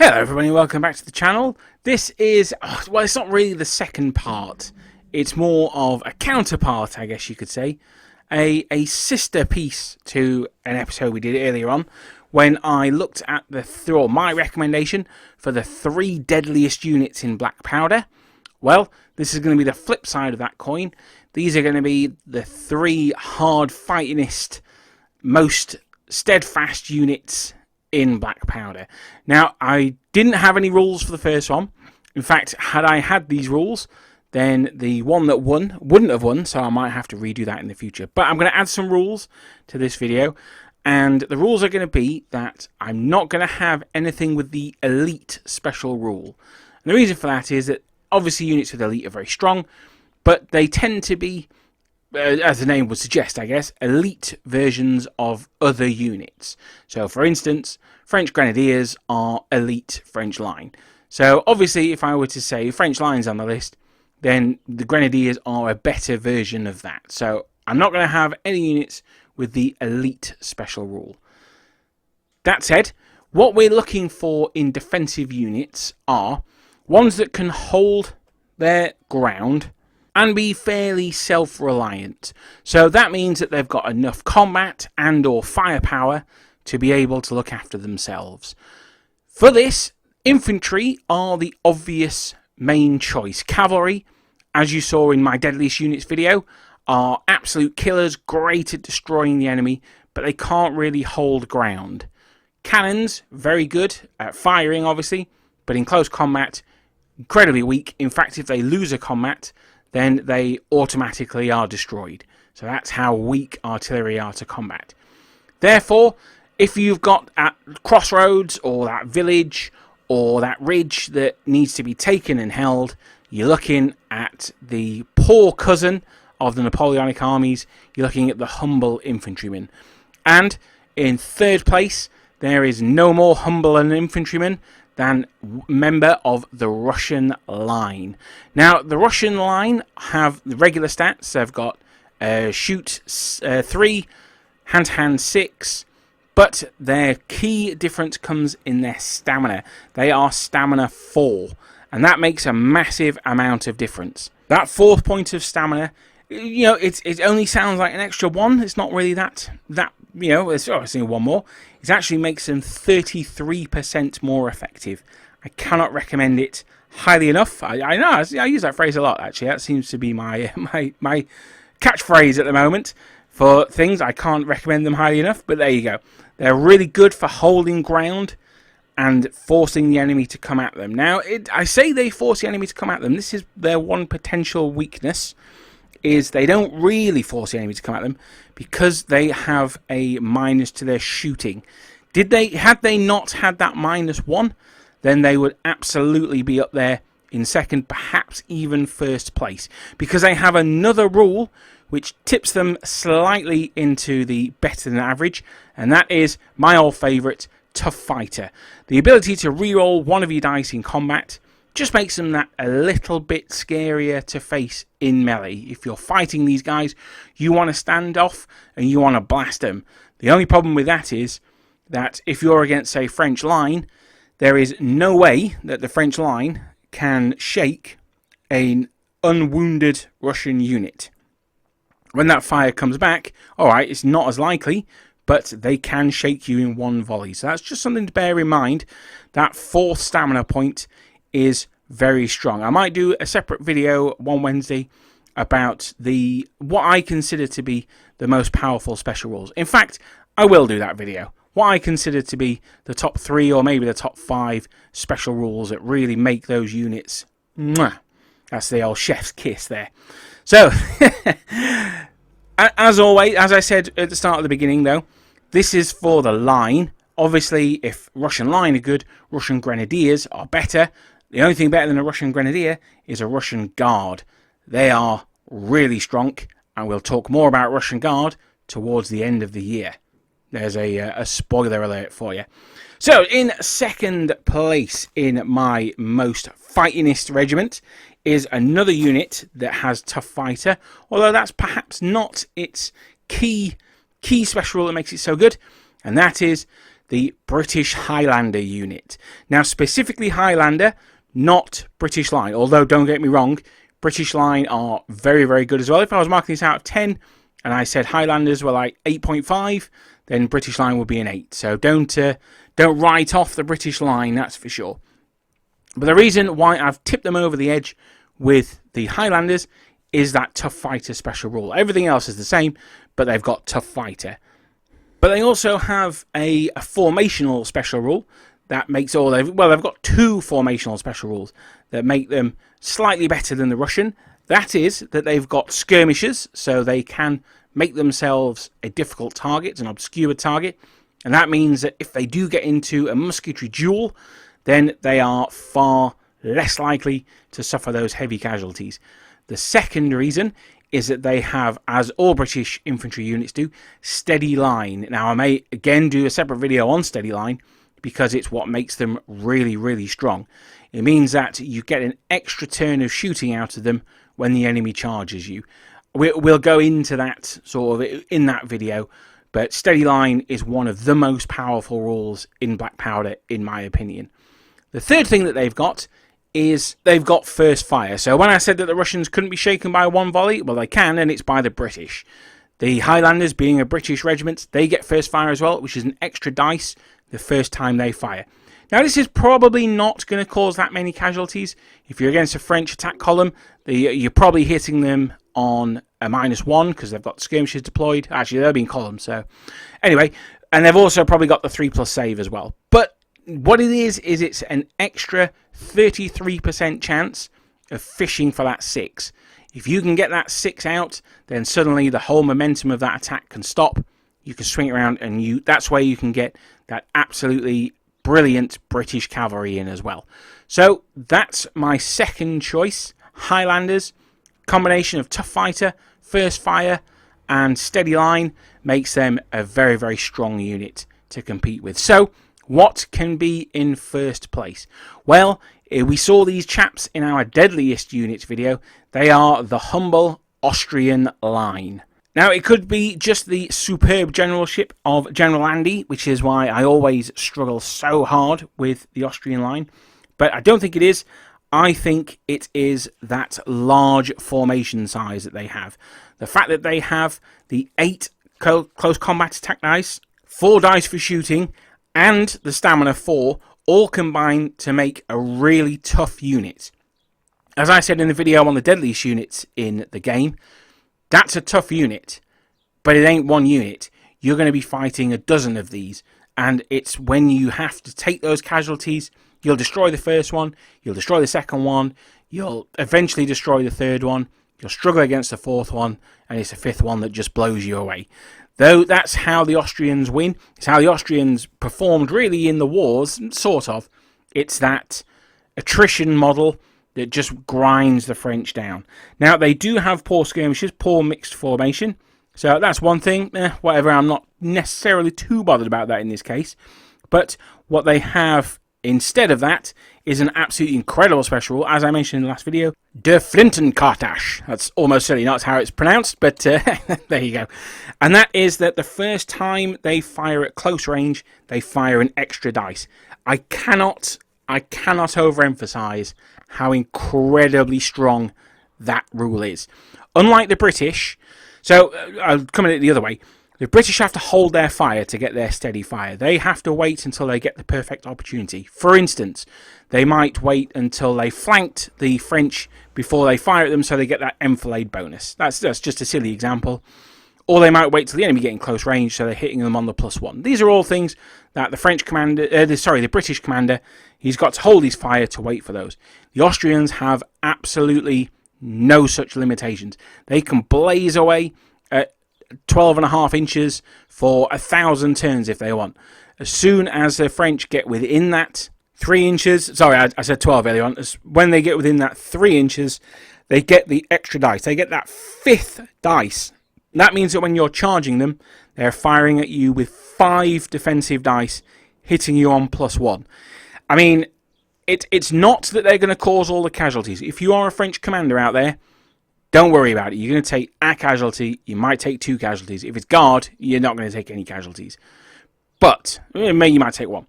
Hello everybody, welcome back to the channel. This is, well, it's not really the second part. It's more of a counterpart, I guess you could say. A sister piece to an episode we did earlier on when I looked at my recommendation for the 3 deadliest units in Black Powder. Well, this is going to be the flip side of that coin. These are going to be the 3 hard fightingest, most steadfast units in Black Powder. Now, I didn't have any rules for the first one. In fact, had I had these rules, then the one that won wouldn't have won, so I might have to redo that in the future. But I'm going to add some rules to this video, and the rules are going to be that I'm not going to have anything with the elite special rule. And the reason for that is that obviously units with elite are very strong, but they tend to be, as the name would suggest, I guess, elite versions of other units. So, for instance, French Grenadiers are elite French line. So, obviously, if I were to say French line's on the list, then the Grenadiers are a better version of that. So, I'm not going to have any units with the elite special rule. That said, what we're looking for in defensive units are ones that can hold their ground and be fairly self-reliant. So that means that they've got enough combat and or firepower to be able to look after themselves. For this, infantry are the obvious main choice. Cavalry, as you saw in my deadliest units video, are absolute killers, great at destroying the enemy, but they can't really hold ground. Cannons, very good at firing obviously, but in close combat, incredibly weak. In fact, if they lose a combat, then they automatically are destroyed. So that's how weak artillery are to combat. Therefore, if you've got at crossroads or that village or that ridge that needs to be taken and held, you're looking at the poor cousin of the Napoleonic armies. You're looking at the humble infantryman. And in third place, there is no more humble an infantryman than member of the Russian line. Now, the Russian line have the regular stats. They've got shoot 3, hand-to-hand 6, but their key difference comes in their stamina. They are stamina 4, and that makes a massive amount of difference. That 4th point of stamina, you know, it only sounds like an extra 1. It's not really that you know, it's obviously 1 more. It actually makes them 33% more effective. I cannot recommend it highly enough. I know, I use that phrase a lot, actually. That seems to be my catchphrase at the moment for things. I can't recommend them highly enough, but there you go. They're really good for holding ground and forcing the enemy to come at them. Now, I say they force the enemy to come at them. This is their one potential weakness, is they don't really force the enemy to come at them because they have a minus to their shooting. Had they not had that -1, then they would absolutely be up there in second, perhaps even first place, because they have another rule which tips them slightly into the better than average, and that is my old favourite, Tough Fighter. The ability to reroll one of your dice in combat just makes them that a little bit scarier to face in melee. If you're fighting these guys, you want to stand off and you want to blast them. The only problem with that is that if you're against, say, French line, there is no way that the French line can shake an unwounded Russian unit. When that fire comes back, alright, it's not as likely, but they can shake you in 1 volley. So that's just something to bear in mind. That 4th stamina point is very strong. I might do a separate video one Wednesday about what I consider to be the most powerful special rules. In fact, I will do that video. What I consider to be the top 3 or maybe the top 5 special rules that really make those units. Mwah. That's the old chef's kiss there. So, as always, as I said at the start of the beginning though, this is for the line. Obviously, if Russian line are good, Russian Grenadiers are better. The only thing better than a Russian Grenadier is a Russian Guard. They are really strong, and we'll talk more about Russian Guard towards the end of the year. There's a spoiler alert for you. So, in second place in my most fightingest regiment is another unit that has Tough Fighter, although that's perhaps not its key special rule that makes it so good, and that is the British Highlander unit. Now, specifically Highlander, not British Line, although don't get me wrong, British Line are very, very good as well. If I was marking this out of 10 and I said Highlanders were like 8.5, then British Line would be an 8. So don't write off the British Line, that's for sure. But the reason why I've tipped them over the edge with the Highlanders is that Tough Fighter special rule. Everything else is the same, but they've got Tough Fighter. But they also have a formational special rule that makes they've got 2 formational special rules that make them slightly better than the Russian. That is that they've got skirmishers, so they can make themselves a difficult target, an obscure target. And that means that if they do get into a musketry duel, then they are far less likely to suffer those heavy casualties. The second reason is that they have, as all British infantry units do, steady line. Now, I may again do a separate video on steady line because it's what makes them really, really strong. It means that you get an extra turn of shooting out of them when the enemy charges you. We'll go into that sort of in that video, but steady line is one of the most powerful rules in Black Powder, in my opinion. The third thing that they've got is they've got first fire. So when I said that the Russians couldn't be shaken by one volley, well, they can, and it's by the British. The Highlanders, being a British regiment, they get first fire as well, which is an extra dice the first time they fire. Now, this is probably not going to cause that many casualties. If you're against a French attack column, you're probably hitting them on a -1 because they've got skirmishers deployed. Actually, they'll be in columns, so anyway. And they've also probably got the 3+ save as well. But what it is it's an extra 33% chance of fishing for that 6. If you can get that 6 out, then suddenly the whole momentum of that attack can stop. You can swing it around, and that's where you can get that absolutely brilliant British cavalry in as well. So that's my second choice. Highlanders, combination of Tough Fighter, first fire, and steady line makes them a very, very strong unit to compete with. So what can be in first place? Well, we saw these chaps in our deadliest units video. They are the humble Austrian line. Now, it could be just the superb generalship of General Andy, which is why I always struggle so hard with the Austrian line. But I don't think it is. I think it is that large formation size that they have. The fact that they have the 8 close combat attack dice, 4 dice for shooting, and the stamina 4, all combine to make a really tough unit. As I said in the video on the deadliest units in the game, that's a tough unit, but it ain't one unit. You're going to be fighting a dozen of these, and it's when you have to take those casualties, you'll destroy the first one, you'll destroy the second one, you'll eventually destroy the third one, you'll struggle against the fourth one, and it's the fifth one that just blows you away. Though that's how the Austrians win. It's how the Austrians performed really in the wars, sort of. It's that attrition model that just grinds the French down. Now, they do have poor skirmishes, poor mixed formation. So that's one thing. Whatever, I'm not necessarily too bothered about that in this case. But what they have instead of that is an absolutely incredible special rule, as I mentioned in the last video, Der Flintenkartasch. That's almost certainly not how it's pronounced, but there you go. And that is that the first time they fire at close range, they fire an extra dice. I cannot overemphasize how incredibly strong that rule is. Unlike the British, so I'll come at it the other way. The British have to hold their fire to get their steady fire. They have to wait until they get the perfect opportunity. For instance, they might wait until they flanked the French before they fire at them so they get that enfilade bonus. That's just a silly example. Or they might wait till the enemy get in close range so they're hitting them on the +1. These are all things that the British commander, he's got to hold his fire to wait for those. The Austrians have absolutely no such limitations. They can blaze away at 12.5 inches for 1,000 turns if they want. As soon as the French get within that 3 inches, sorry, I said 12 earlier on, when they get within that 3 inches, they get the extra dice. They get that 5th dice. That means that when you're charging them, they're firing at you with 5 defensive dice, hitting you on +1. I mean, it's not that they're going to cause all the casualties. If you are a French commander out there, don't worry about it. You're going to take a casualty. You might take 2 casualties. If it's guard, you're not going to take any casualties. But, maybe you might take 1.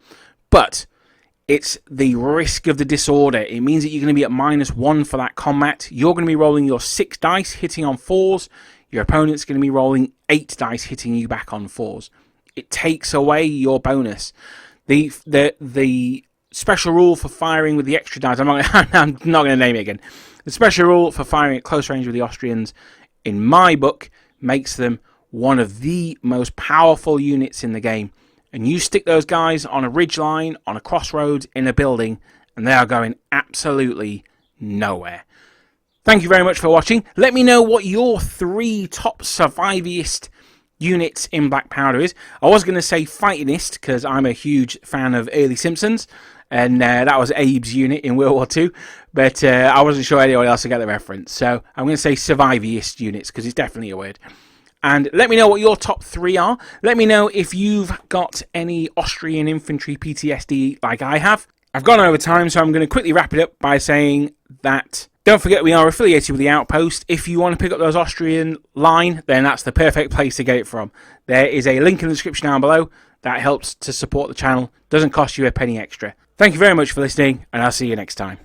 But it's the risk of the disorder. It means that you're going to be at -1 for that combat. You're going to be rolling your 6 dice, hitting on 4s. Your opponent's going to be rolling 8 dice, hitting you back on 4s. It takes away your bonus. The special rule for firing with the extra dice, I'm not going to name it again. The special rule for firing at close range with the Austrians, in my book, makes them one of the most powerful units in the game. And you stick those guys on a ridge line, on a crossroads, in a building, and they are going absolutely nowhere. Thank you very much for watching. Let me know what your 3 top Surviviest units in Black Powder is. I was going to say Fightingist, because I'm a huge fan of early Simpsons, and that was Abe's unit in World War II, but I wasn't sure anyone else would get the reference. So I'm going to say Surviviest units, because it's definitely a word. And let me know what your top 3 are. Let me know if you've got any Austrian infantry PTSD like I have. I've gone over time, so I'm going to quickly wrap it up by saying that don't forget we are affiliated with the Outpost. If you want to pick up those Austrian line, then that's the perfect place to get it from. There is a link in the description down below. That helps to support the channel. Doesn't cost you a penny extra. Thank you very much for listening, and I'll see you next time.